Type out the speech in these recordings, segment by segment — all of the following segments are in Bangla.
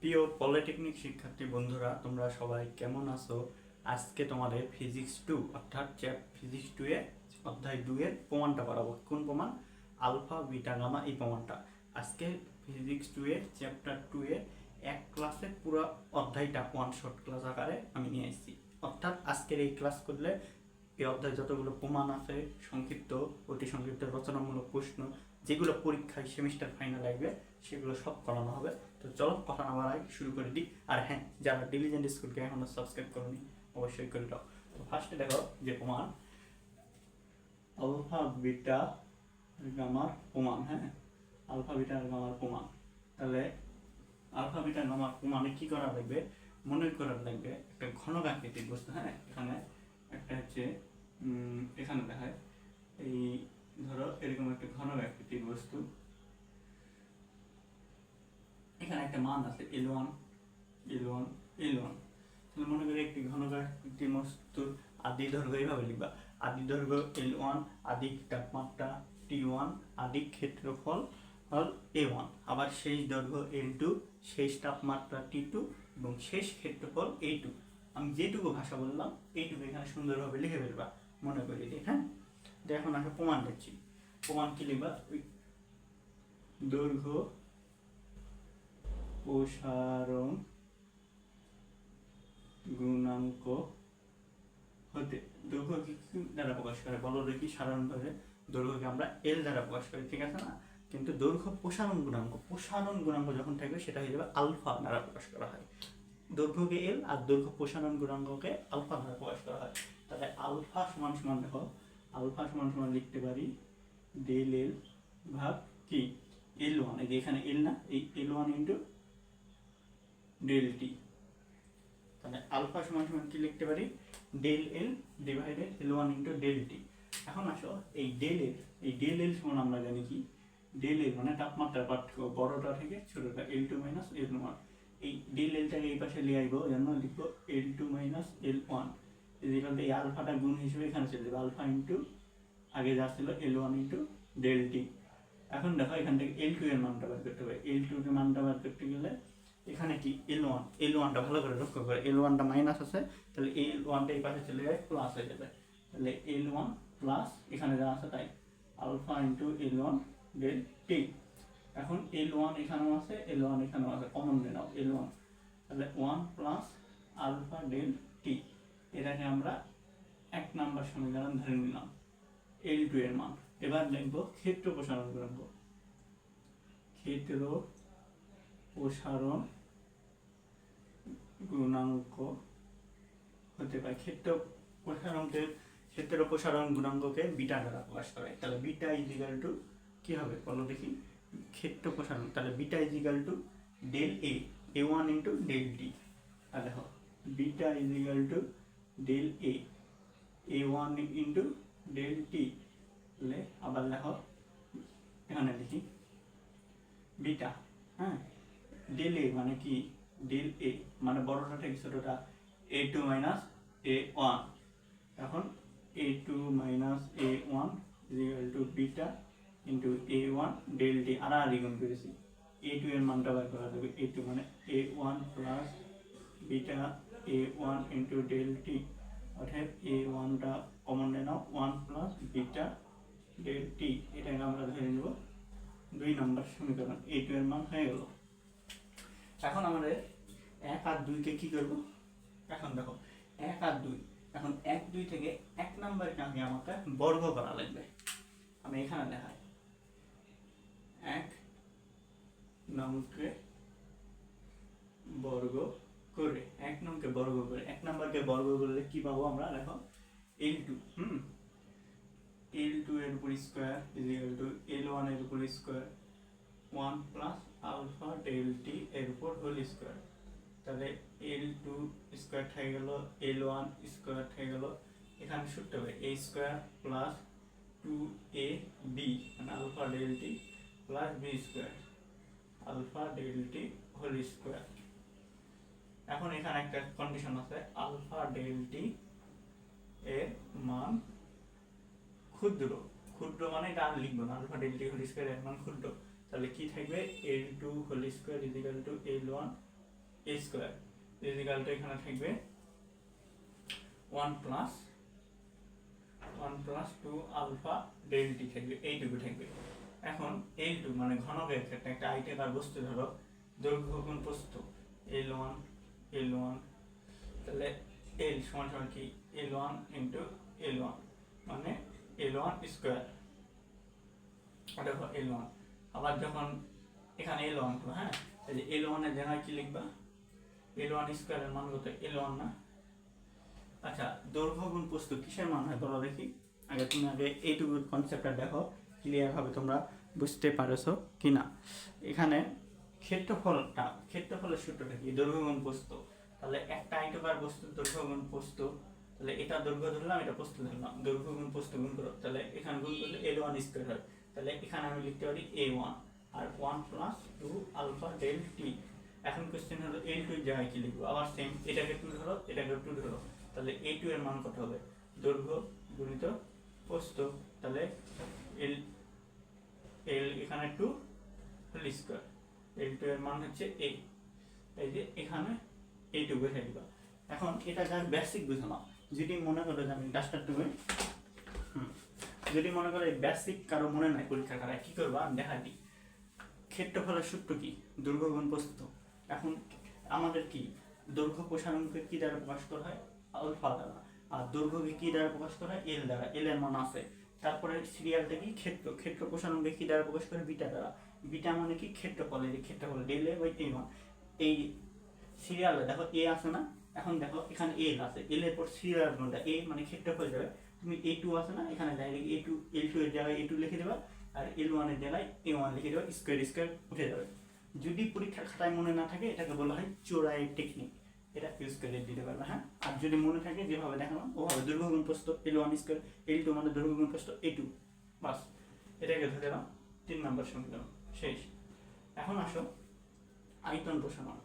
প্রিয় পলিটেকনিক শিক্ষার্থী বন্ধুরা, তোমরা সবাই কেমন আছো? আজকে তোমাদের ফিজিক্স 2 অর্থাৎ ফিজিক্স 2 এর অধ্যায় 2 এর প্রমাণটা করাবো। কোন প্রমাণ? আলফা বিটা গামা, এই প্রমাণটা আজকে ফিজিক্স 2 এর চ্যাপ্টার 2 এর এক ক্লাসে পুরো অধ্যায়টা ওয়ান শর্ট ক্লাস আকারে আমি নিয়ে এসেছি। অর্থাৎ আজকের এই ক্লাস করলে এই অধ্যায় যতগুলো প্রমাণ আছে, সংক্ষিপ্ত অতি সংক্ষিপ্ত রচনামূলক প্রশ্ন, যেগুলো পরীক্ষায় সেমিস্টার ফাইনাল লাগবে, সেগুলো সব করানো হবে। তো চলো কথা না বাড়াই শুরু করে দিই। আর হ্যাঁ, যারা ডিলিজেন্ট স্কুলকে এখনো সাবস্ক্রাইব করনি অবশ্যই করে দাও। তো ফার্স্টে দেখো যে প্রমাণ আলফা বিটা গামার প্রমাণ। হ্যাঁ, আলফা বিটা গামার প্রমাণ। তাহলে আলফা বিটা গামার প্রমাণে কি করা লাগবে? মনে করা লাগবে একটা ঘনক আকৃতির বস্তু। হ্যাঁ, এখানে একটা হচ্ছে এখানে দেখায় এই ধরো এরকম একটা ঘনক আকৃতির বস্তু, এখানে একটা মান আছে L1 L1 L1। তাহলে মনে করি একটি ঘনক আকৃতির বস্তুর আদি দৈর্ঘ্য এইভাবে লিখবা, আদি দৈর্ঘ্য L1, আদি তাপমাত্রা T1, আদি ক্ষেত্রফল A1, আবার শেষ দৈর্ঘ্য L2, শেষ তাপমাত্রা T2 এবং শেষ ক্ষেত্রফল A2। আমি যেটুকু ভাষা বললাম এইটুকু এখানে সুন্দরভাবে লিখে ফেলবা, মনে করি দিই। হ্যাঁ, এখন আমি প্রমাণ দিচ্ছি। প্রমাণ কি লিখবা? দৈর্ঘ্য প্রসারণ গুণাঙ্ক হতে, দৈর্ঘ্য কি দ্বারা প্রকাশ করে বলো দেখি? সাধারণভাবে দৈর্ঘ্যকে আমরা এল দ্বারা প্রকাশ করি, ঠিক আছে না? কিন্তু দৈর্ঘ্য প্রসারণ গুণাঙ্ক যখন থাকবে সেটা হয়ে যাবে আলফা দ্বারা প্রকাশ করা হয়। দৈর্ঘ্যকে এল আর দৈর্ঘ্য প্রসারণ গুণাঙ্ককে আলফা দ্বারা প্রকাশ করা হয়। তাহলে আলফা সমান সমান দেখো, আলফা সমান সমান লিখতে পারি ডেল এল ভাগ কি L1, এই যে এখানে এল না, এই L1 ইন্টু ডেল টি। তাহলে আলফা সমান সমান কি লিখতে পারি? Del L divided L1 into del T. এখন আসো এই ডেল এল সমান আমরা জানি কি? ডেল এল মানে তাপমাত্রার পার্থক্য বড়টা থেকে ছোটটা, L2 মাইনাস L1। এই ডেল এলটাকে এই পাশে নিয়ে আসবো, জন্য লিখবো L2 মাইনাস L1 ইজিক্যাল এই আলফাটা গুণ হিসেবে এখানে চলে যাবে, আলফা ইন্টু আগে যা ছিল L1 ইন্টু ডেল টি। এখন দেখো এখান থেকে L2 এর মানটা বার করতে হবে। L2 এর মানটা বার করতে গেলে এখানে কি L1টা ভালো করে লক্ষ্য করে, L1টা মাইনাস আছে, তাহলে L1টা এই পাশে চলে যায়, প্লাস হয়ে যাবে। তাহলে L1 প্লাস এখানে যা আছে তাই alpha into L1 del T. এখন L1 এখানেও আছে, L1 এখানেও আছে, কমন নিয়ে নাও L1। তাহলে 1 প্লাস আলফা ডেল টি, এটাকে আমরা এক নাম্বার সমীকরণ ধরে নিলাম L2 এর মান। এবার লিখবো ক্ষেত্র প্রসারণ গুণাঙ্ক। ক্ষেত্র প্রসারণ গুণাঙ্ক হতে পারে, ক্ষেত্র প্রসারণ গুণাঙ্ককে বিটা দ্বারা প্রকাশ করে। তাহলে বিটা ইজিক্যাল টু কি হবে বলো দেখি? ক্ষেত্র প্রসারণ, তাহলে beta is equal to del A1 into del T. তাহলে দেখো beta is equal to del A1 into del T. তাহলে আবার দেখো এখানে লিখি বিটা, হ্যাঁ, ডেল এ মানে কি? ডেল এ মানে বড়টা থেকে ছোটটা, A2 মাইনাস A1। এখন A2 minus A1 equal to beta into A1 del T, আর গুণ করেছি। A2 এর মানটা বার করা যাবে, A2 মানে A1 plus beta A1 into del T. অর্থাৎ A1টা কমন নিয়ে নাও, 1 প্লাস বিটা ডেল টি। এটাকে আমরা ধরে নেব 2 নম্বর সমীকরণ। A2 এর মান হয়ে গেল। এখন আমাদের 1 আর 2কে কি করব? এখন দেখো 1 আর 2, এখন 1 2 থেকে 1 নাম্বারকে আমাকে বর্গ করা লাগবে। আমি এখানে দেখাই 1 নংকে বর্গ করে, 1 নংকে বর্গ করে 1 নাম্বারকে বর্গ করলে কি পাবো আমরা? দেখো L2, L2 এর উপর স্কয়ার ইকুয়াল টু L1 এর উপর square 1 plus alpha del T এর উপর হোল স্কয়ার। তাহলে L2 স্কয়ার হয়ে গেল, L1 স্কয়ার হয়ে গেল। এখানে সূত্র হবে a স্কয়ার প্লাস 2ab মানে alpha del T plus b square alpha del T whole square. এখন এখানে একটা কন্ডিশন আছে, আলফা ডেল টি এর মান ক্ষুদ্র, ক্ষুদ্র মানে এটা আর লিখবো না, alpha del T whole square এর মান ক্ষুদ্র। তাহলে কি থাকবে? L2 whole square equal to L1 এ স্কোয়ার ইজিক্যাল টু এখানে থাকবে 1 প্লাস 2 আলফা ডেল টি থাকবে, এইটুকু থাকবে। এখন L2 মানে ঘনকের ক্ষেত্রে একটা আয়তাকার বস্তু ধরো, দৈর্ঘ্য গুণ প্রস্থ L1 তাহলে L সমান সমান কি L1 ইন্টু L1 মানে L1 স্কোয়ার, দেখো L1। আবার যখন এখানে L1 তো হ্যাঁ, তাহলে L1 এর জায়গায় কি লিখবা, L1 স্কোয়ারের মান কত L1 না। আচ্ছা দৈর্ঘ্য গুণ প্রস্থ কিসের মান হয় বলো দেখি, আগে তুমি এইটুকু কনসেপ্টটা দেখো ক্লিয়ার ভাবে তোমরা বুঝতে পারছো কিনা। এখানে ক্ষেত্রফলের সূত্রটা কি, দৈর্ঘ্য গুণ প্রস্থ। তাহলে একটা আয়তাকার বস্তুর দৈর্ঘ্য গুণ প্রস্থ, তাহলে এটা দৈর্ঘ্য ধরলাম এটা প্রস্থ ধরলাম, দৈর্ঘ্য গুণ প্রস্থ গুণ করো, তাহলে এখানে গুণ করলে L1 স্কয়ার হয়। তাহলে এখানে আমি লিখতে পারি A1 আর 1 প্লাস 2 আলফা ডেল টি। এখন কোশ্চেন হলো L2 এর জায়গায় কি লিখবো, আবার সেম এটাকে 2 ধরো এটাকে 2 ধরো, তাহলে A2 এর মান কত হবে, দৈর্ঘ্য গুণিত প্রস্থ, তাহলে L এখানে 2 হোল স্কয়ার, L2 এর মান হচ্ছে A, এই যে এখানে এইটুকু বসে দিবা। এখন এটা যা বেসিক বুঝলাম, যদি মনে করো যে আমি ডাস্টার টুবে যদি মনে করো এই বেসিক কারো মনে নাই পরীক্ষা করায় কি করবা আমি দেখা দিই। ক্ষেত্রফলের সূত্র কি, দৈর্ঘ্য গুণ প্রস্থ। এখন আমাদের কি দৈর্ঘ্য প্রসারণকে কি দ্বারা প্রকাশ করা হয় আলফা দ্বারা, আর দৈর্ঘ্যকে কি দ্বারা প্রকাশ করা হয় এল দ্বারা, এল এর মান আছে। তারপরে সিরিয়ালটা কি ক্ষেত্র প্রসারণকে কি দ্বারা প্রকাশ করে বিটা দ্বারা, বিটা মানে কি ক্ষেত্রফল, এই ক্ষেত্রফল ডেল এ বাই A1। এই সিরিয়ালে দেখো এ আছে না, এখন দেখো এখানে এল আছে, এল এর পর সিরিয়াল কোনটা এ মানে ক্ষেত্রফল যাবে, তুমি A2 আছে না এখানে ডাইরেক্ট L2 এর জায়গায় A2 লিখে দেবা, আর L1 এর জায়গায় A1 লিখে দেবা, স্কয়ার উঠে যাবে। যদি পরীক্ষার খাতায় মনে না থাকে এটাকে বলা হয় চোরাই টেকনিক, এটা ইউজ করে দিতে পারবে হ্যাঁ। আর যদি মনে থাকে যেভাবে দেখালাম ওভাবে দৈর্ঘ্য গুণ প্রস্থ L1 স্কয়ার, L2 মানে দৈর্ঘ্য গুণ প্রস্থ A2, বাস এটাকে ধরে দিলাম 3 নম্বর সমীকরণ শেষ। এখন আসো আয়তন প্রসারণ,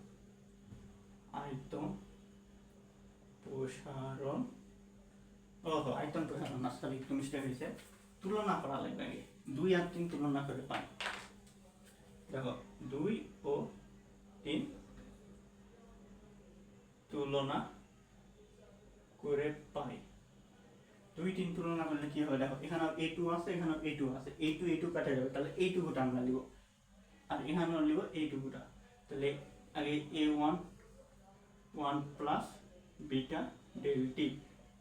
আয়তন প্রসারণ নাস্তাটা একটু মিস্টেক হয়েছে, তুলনা করা লাগবে আগে, 2 আর 3 তুলনা করে পাই। দেখো 2 ও 3 তুলনা করে পাই, 2 3 তুলনা করলে কি হবে, দেখো এখানে A2 আছে এখানে A2 আছে, A2 কাটা যাবে, তাহলে এইটুকুটা আমরা লিখব, আর এখানে লিখব এইটুকুটা। তাহলে আগে A1 1 plus beta del T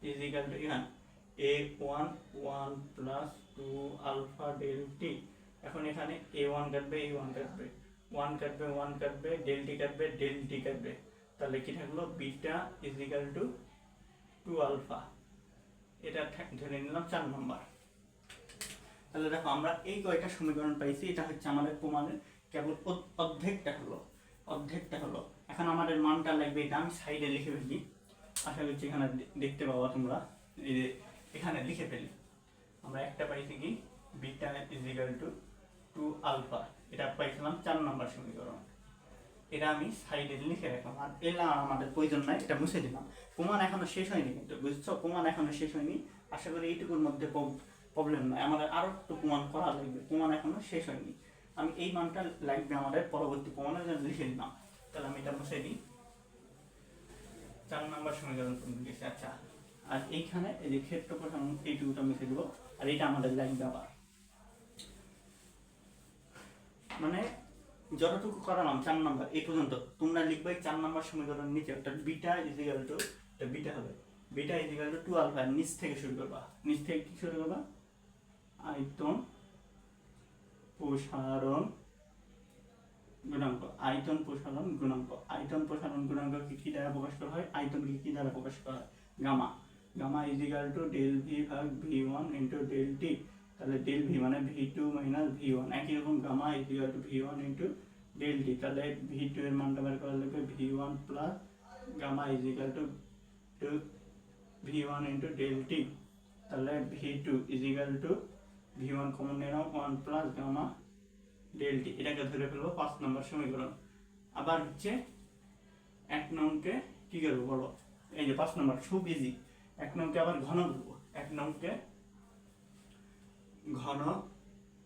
is equal to এখানে A1 1 plus 2 alpha del T. এখন এখানে A1 কাটবে 1 কাটবে ডেল টি কাটবে, তাহলে কি থাকলো beta is equal to 2 alpha, এটা ধরে নিলাম 4 নম্বর। তাহলে দেখো আমরা এই কয়টা সমীকরণ পাইছি, এটা হচ্ছে আমাদের প্রমাণের কেবল অর্ধেকটা হলো। এখন আমাদের মানটা লাগবে, এটা আমি সাইডে লিখে ফেলি, আশা করছি এখানে দেখতে পাবো তোমরা, এই যে এখানে লিখে ফেলি। আমরা একটা পাইছি কি beta is equal to 2 alpha, এটা পাইছিলাম 4 নম্বর সমীকরণ, এটা আমি সাইডে লিখে রাখলাম। আর এলা আমাদের প্রয়োজন নাই, এটা মুছে দিলাম। প্রমাণ এখনো শেষ হয়নি কিন্তু, বুঝছো, প্রমাণ এখনো শেষ হয়নি। আশা করি এইটুকুর মধ্যে প্রবলেম নাই, আমাদের আরো একটু প্রমাণ করা লাগবে, প্রমাণ এখনো শেষ হয়নি। আমি এই মানটা লাগবে আমাদের পরবর্তী প্রমাণের জন্য লিখে দিলাম, তাহলে আমি এটা মুছে দিই। 4 নম্বর সমীকরণ লিখেছি। আচ্ছা, আর এইখানে এই যে ক্ষেত্র প্রসারণ এইটুকুটা মুছে দিব, আর এটা আমাদের লাগবে আবার, মানে যতটুকু করালাম 4 নম্বর এই পর্যন্ত তোমরা লিখবে 4 নম্বর সমীকরণ নিচে একটা বিটা ইজ ইকুয়াল টু, এটা বিটা হবে, beta is equal to 2 alpha, নিচ থেকে শুরু করবা, নিচ থেকে কি শুরু করবা, আয়তন প্রসারণ গুণাঙ্ক, আয়তন প্রসারণ গুণাঙ্ক কি দ্বারা প্রকাশ করা হয়, আয়তনকে কি দ্বারা প্রকাশ করা হয়, gamma is equal to del V ভাগ V1 ইনটু ডেল টি। তাহলে ডেল ভি মানে V2 মাইনাস V1, একই রকম gamma is equal to V1 into del T. তাহলে V2 এর মানটা বের করা লাগবে V1 plus gamma is equal to V1 into del T. তাহলে V2 is equal to V1 common নিলাম 1 প্লাস গামা ডেল টি, এটাকে ধরে ফেলবো 5 নম্বর সমীকরণ। আবার হচ্ছে 1 নংকে কি করবো বলো, এই যে 5 নম্বর খুব ইজি, 1 নংকে আবার ঘন করবো, 1 নংকে ঘন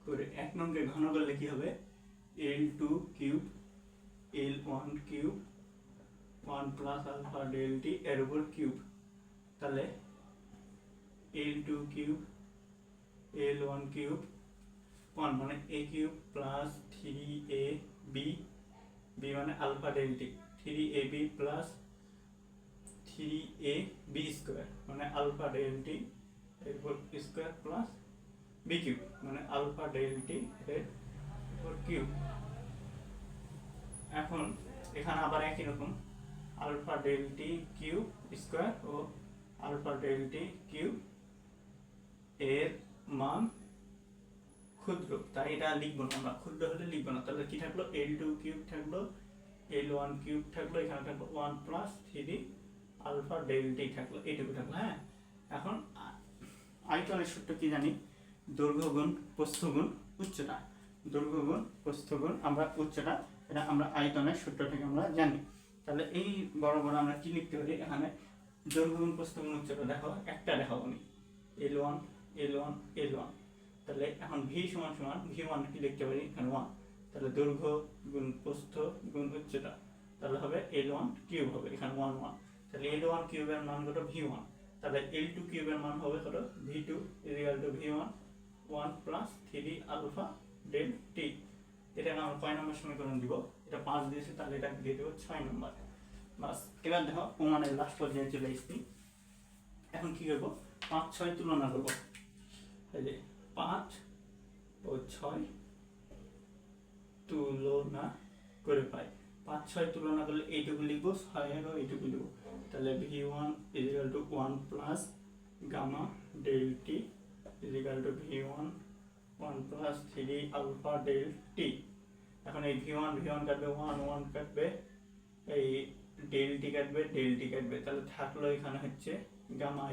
করে, 1 নংকে ঘন করলে কি হবে L2 cube L1 cube plus alpha del T এর উপর কিউব, তাহলে L2 কিউব L1 কিউব 1 মানে a cube plus 3ab, b মানে alpha del T, 3ab plus 3ab square মানে আলফা ডেল টি এর উপর স্কোয়ার প্লাস b কিউব মানে আলফা ডেল টি এর উপর কিউব। এখন এখানে আবার একই রকম alpha del T cube square ও আলফা ডেল টি কিউব এর মান ক্ষুদ্র, তাই এটা লিখবো না আমরা, ক্ষুদ্র হলে লিখবো না। তাহলে কি থাকলো, L2 কিউব থাকলো, L1 কিউব থাকলো, এখানে থাকলো 1 প্লাস 3 আলফা ডেল টি থাকলো, এইটুকু থাকলো। হ্যাঁ, এখন আয়তনের সূত্র কি জানি, দৈর্ঘ্য গুণ প্রস্থ গুণ উচ্চতা, দৈর্ঘ্য গুণ প্রস্থ গুণ আমরা উচ্চতা, এটা আমরা আয়তনের সূত্র থেকে আমরা জানি। তাহলে এই বড় বড় আমরা কি লিখতে পারি, এখানে দৈর্ঘ্য গুণ প্রস্থ গুণ উচ্চতা দেখো, একটা দেখাবো আমি L1 L1 L1, তাহলে এখন v সমান সমান v1 কি লিখতে পারি এখানে 1, তাহলে দৈর্ঘ্য গুণ প্রস্থ গুণ উচ্চতা, তাহলে হবে L1 কিউব হবে এখানে 1 1, তাহলে L1 কিউবের মান কত v1, তাহলে L2 কিউবের মান হবে কত v2 v1 1 plus 3 alpha del টি। এটা আমরা কয় নম্বর সমীকরণ দিব, এটা 5 দিয়েছে, তাহলে এটা দিয়ে দেবো 6 নম্বর। বাস, এবার দেখো প্রমাণের লাস্ট পর্যায়ে চলে এসেছি। এখন কি করবো, 5 6 তুলনা করবো, এই যে 5 ও 6 তুলনা করে পাই, 5 6 তুলনা করলে এইটুকু লিখবো, 6 এরও এইটুকু লিখবো, তাহলে v1 1 plus gamma del T v1 1 plus 3 alpha del T. এখন এই v1 কাটবে 1 1 কাটবে, এই ডেল টি কাটবে, তাহলে থাকলো এখানে হচ্ছে গামা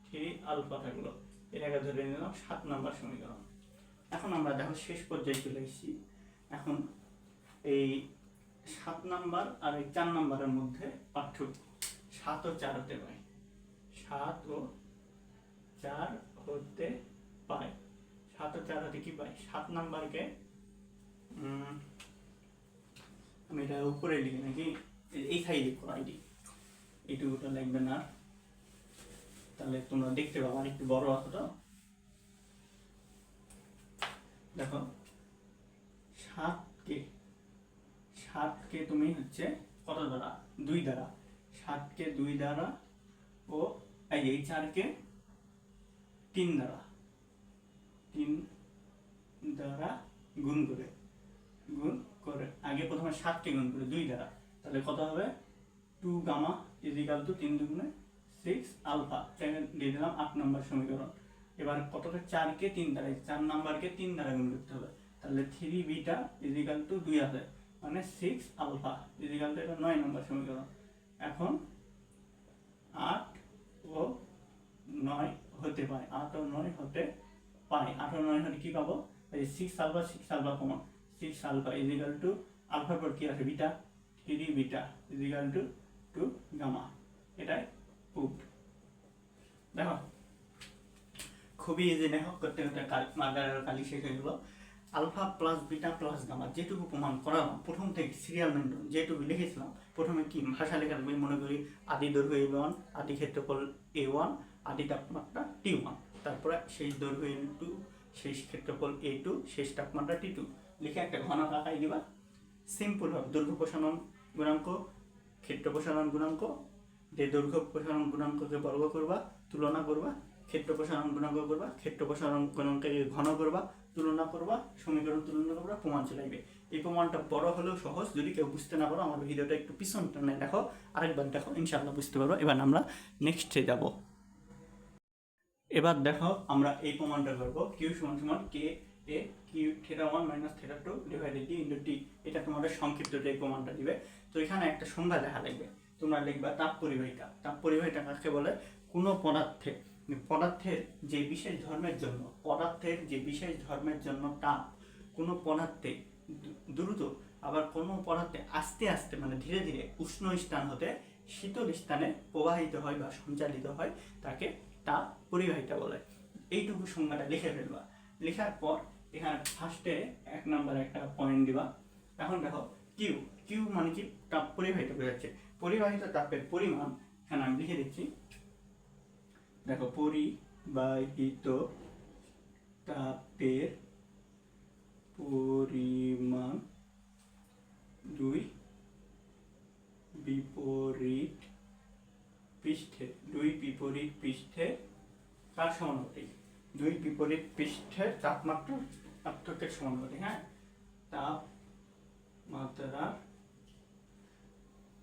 3 আলফা থাকলো, এটাকে ধরে নিলাম 7 নম্বর সমীকরণ। এখন আমরা দেখো শেষ পর্যায়ে চলে এসেছি। এখন এই 7 নাম্বার আর এই 4 নাম্বারের মধ্যে পার্থক্য 7 ও 4 হতে পায়, 7 ও 4 হতে পায়, 7 ও 4 হতে কি পাই, 7 নাম্বারকে আমি এটা উপরে লিখি নাকি, এইখানে লিখো আইডি, এইটুকুটা লিখবে না, তাহলে তোমরা দেখতে পাবো আর একটু বড় আছে তো। দেখো 7কে তুমি হচ্ছে কত দ্বারা, 2 দ্বারা, 7কে 2 দ্বারা ও এই 4কে 3 দ্বারা গুণ করে আগে প্রথমে 7কে গুণ করে 2 দ্বারা, তাহলে কত হবে 2 গামা ইজিক্যাল টু 3 দুগুণে 6 আলফা, দিয়ে দিলাম 8 নম্বর সমীকরণ। এবার কতটা, 4কে 3 দ্বারা, 4 নাম্বারকে 3 দ্বারা গুণ করতে হবে, তাহলে 3 বিটা ইজিক্যাল টু 2 আসে, মানে 6 আলফা ইজিক্যাল টু, এটা 9 নম্বর সমীকরণ। এখন 8 ও 9 হতে পায়, 8 ও 9 হতে পায়, 8 ও 9 হলে কি পাবো, এই 6 alpha common, 6 alpha is equal to আলফার পর কি আছে beta, 3 beta is equal to 2 gamma, এটাই প্রুফড। দেখো খুবই ইজি, দেখো করতে করতে কালি শেষ হয়ে গেল। Alpha plus beta plus gamma যেটুকু প্রমাণ করালাম, প্রথম থেকে সিরিয়াল মেনটেন যেটুকু লিখেছিলাম, প্রথমে কি ভাষা লেখা লাগবে, মনে করি আদি দৈর্ঘ্য A1, আদি ক্ষেত্রফল A1, আদি তাপমাত্রা T1, তারপরে শেষ দৈর্ঘ্য A2, শেষ ক্ষেত্রফল A2, শেষ তাপমাত্রা T2, লিখে একটা ঘনক আঁকাই দিবা। সিম্পল হবে, দৈর্ঘ্য প্রসারণ গুণাঙ্ক, ক্ষেত্র প্রসারণ গুণাঙ্ক, যে দৈর্ঘ্য প্রসারণ গুণাঙ্ককে বর্গ করবা, তুলনা করবা, ক্ষেত্র প্রসারণ গুণাঙ্ক করবা, ক্ষেত্র প্রসারণ গুণাঙ্ককে ঘন করবা, তুলনা করবা, সমীকরণ তুলনা করবা, প্রমাণ চলাইবে। এই প্রমাণটা বড় হলেও সহজ, যদি কেউ বুঝতে না পারো আমার ভিডিওটা একটু পিছন টানে দেখো, আরেকবার দেখো, ইনশাআল্লাহ বুঝতে পারো। এবার আমরা নেক্সটে যাব। এবার দেখো আমরা এই প্রমাণটা করব, কিউ সমান সমান K A Q θ1 - θ2 divided D into T, এটা তোমাদের সংক্ষিপ্ত এই প্রমাণটা দিবে। তো এখানে একটা সংজ্ঞা লেখা লাগবে, তোমরা লিখবা তাপ পরিবাহিতা। তাপ পরিবাহিতা কাকে বলে, কোনো পদার্থের যে বিশেষ ধর্মের জন্য তাপ কোনো পদার্থে দ্রুত, আবার কোনো পদার্থে আস্তে আস্তে মানে ধীরে ধীরে উষ্ণ স্থান হতে শীতল স্থানে প্রবাহিত হয় বা সঞ্চালিত হয়, তাকে তাপ পরিবাহিতা বলে। এইটুকু সংজ্ঞাটা লিখে ফেলবা। লেখার পর এখানে ফার্স্টে 1 নম্বরে একটা পয়েন্ট দিবা। এখন দেখো কিউ, কিউ মানে কি তাপ পরিবাহিত বোঝাচ্ছে। পরিবাহিত তাপের পরিমাণ এখানে আমি লিখে দিচ্ছি, দেখো পরিবাহিত তাপের পরিমাণ দুই বিপরীত পৃষ্ঠে কার সমানুপাতিক? দুই বিপরীত পৃষ্ঠের তাপমাত্রার পার্থক্যের সমানুপাতিক। হ্যাঁ, তাপমাত্রার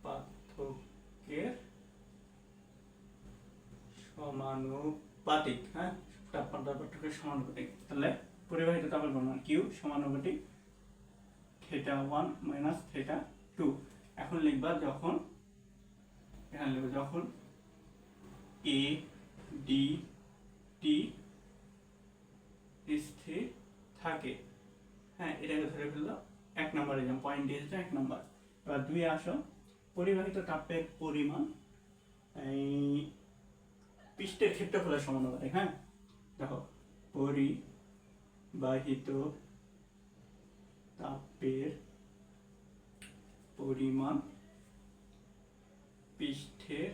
পার্থক্যের সমানুপাতিক। হ্যাঁ, তাপমাত্রার পার্থক্যের সমানুপাতিক। তাহলে পরিবাহিত তাপের পরিমাণ কিউ সমানুপাতিক θ1 - θ2। এখন লিখবা যখন, এখানে লিখবা যখন এ ডি টি স্থির থাকে। হ্যাঁ, এটাকে ধরে ফেললো 1 নম্বরে, যেমন পয়েন্ট দিয়েছে 1 নম্বর। এবার 2 আসো, পরিবাহিত তাপের পরিমাণ এই পৃষ্ঠের ক্ষেত্রফলের সমানুপাতিক। হ্যাঁ, দেখো পরিবাহিত তাপের পরিমাণ পৃষ্ঠের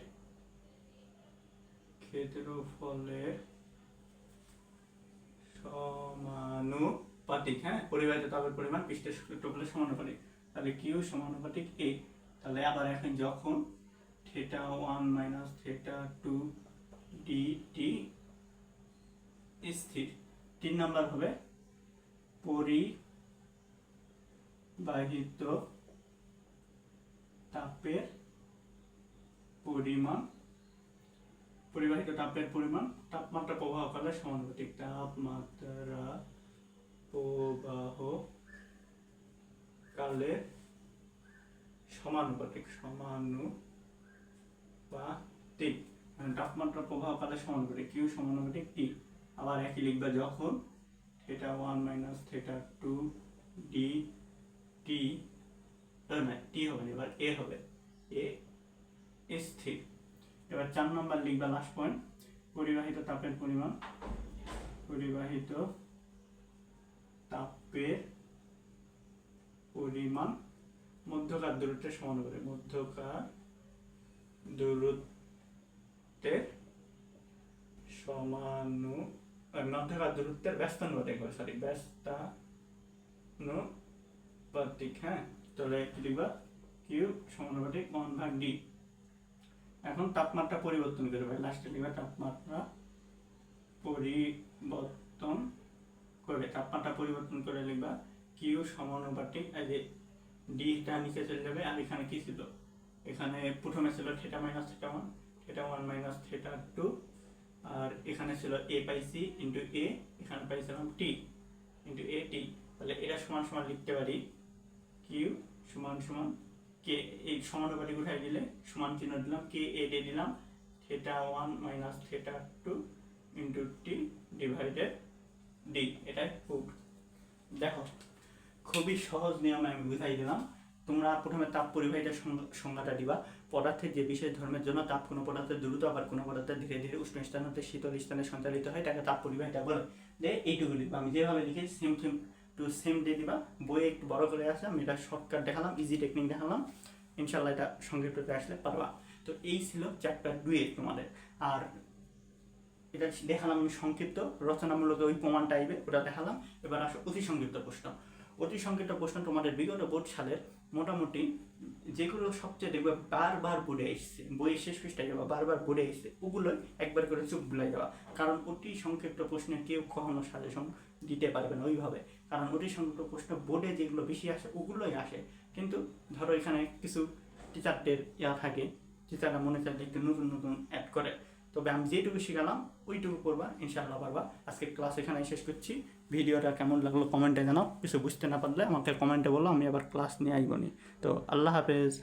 ক্ষেত্রফলের সমানুপাতিক। হ্যাঁ, পরিবাহিত তাপের পরিমাণ পৃষ্ঠের ক্ষেত্রফলের সমানুপাতিক। তাহলে কিউ সমানুপাতিক এ। তাহলে আবার এখন যখন θ1 - θ2 ডিটি স্থির, 3 নম্বর হবে পরিবাহিত তাপের পরিমাণ তাপমাত্রা প্রবাহ কালের সমানুপাতিক। তাপমাত্রা প্রবাহ কালের সমানুপাতিক। তাপমাত্রা প্রবাহ কালের সমানুপাতিক কিউ সমানুপাতিক টি। আবার একই লিখবা যখন θ1 - θ2 ডিটি, না টি হবে না, এবার এ হবে, এ স্থির। এবার 4 নম্বর লিখবা লাস্ট পয়েন্ট, পরিবাহিত তাপের পরিমাণ মধ্যকার দূরত্বের সমানুপাতিক। মধ্যকার দূরত্বের ব্যস্তানুপাতিক। ব্যস্তানুপাতিক। হ্যাঁ, তাহলে কি লিখবা কিউ সমানুপাতিক 1/d। এখন তাপমাত্রা পরিবর্তন করে ভাই, লাস্টে লিখবা তাপমাত্রা পরিবর্তন করে লিখবা কিউ সমানুপাতিক, এই যে ডিটা নিচে চলে যাবে। আর এখানে কি ছিল, এখানে প্রথমে ছিল θ - θ1, θ1 - θ2, আর এখানে ছিল এ পাইছি ইন্টু এ, এখানে পাইছিলাম টি ইন্টু এ টি। তাহলে এটা সমান সমান লিখতে পারি কিউ সমান সমান কে, এই সমানুপাতিক উঠাই দিলে সমান চিহ্ন দিলাম, কে এ দিয়ে দিলাম θ1 - θ2 ইন্টু টি ডিভাইডেড ডি। এটাই প্রুফ। দেখো, খুবই সহজ নিয়মে আমি বুঝাই দিলাম। তোমরা প্রথমে তাপ পরিবাহিতার সংজ্ঞাটা দিবা। পদার্থের যে বিশেষ ধর্মের জন্য তাপ কোনো পদার্থের দ্রুত আবার কোনো পদার্থের ধীরে ধীরে উষ্ণ স্থান হতে শীতল স্থানে সঞ্চালিত হয়, তাকে তাপ পরিবাহিতা বলে। এইটুকু লিখবা, আমি যেভাবে লিখে সেম টু সেম দিয়ে দিবা। বইয়ে একটু বড় করে আসে, আমি এটা শর্টকাট দেখালাম, ইজি টেকনিক দেখালাম। ইনশাল্লাহ এটা সংক্ষিপ্ততে আসলে পারবা। তো এই ছিল চ্যাপ্টার 2 তোমাদের। আর এটা দেখালাম আমি সংক্ষিপ্ত, রচনামূলক ওই প্রমাণ টাইপে ওটা দেখালাম। এবার আসো অতি সংক্ষিপ্ত প্রশ্ন। অতি সংক্ষিপ্ত প্রশ্ন তোমাদের বিগত বোর্ড সালের মোটামুটি যেগুলো সবচেয়ে দেখবে বারবার বোর্ডে এসছে, বইয়ের শেষ পৃষ্ঠায় যাবা বারবার বোর্ডে এসছে, ওগুলোই একবার করে চুপ বুলাই যাওয়া। কারণ অতি সংক্ষিপ্ত প্রশ্নে কেউ কখনো সাজেশন দিতে পারবে না ওইভাবে, কারণ অতি সংক্ষিপ্ত প্রশ্ন বোর্ডে যেগুলো বেশি আসে ওগুলোই আসে। কিন্তু ধরো এখানে কিছু টিচারদের থাকে, টিচাররা মনে চাইলে একটু নতুন নতুন অ্যাড করে। তবে আমি যেটুকু শিখালাম ওইটুকু করবা, ইনশাআল্লাহ পারবা। আজকে ক্লাস এখানে শেষ করছি। ভিডিওটা কেমন লাগলো কমেন্টে জানাও। কিছু বুঝতে না পারলে আমাকে কমেন্টে বলো, আমি আবার ক্লাস নিয়ে আসবো নি। তো আল্লাহ হাফেজ।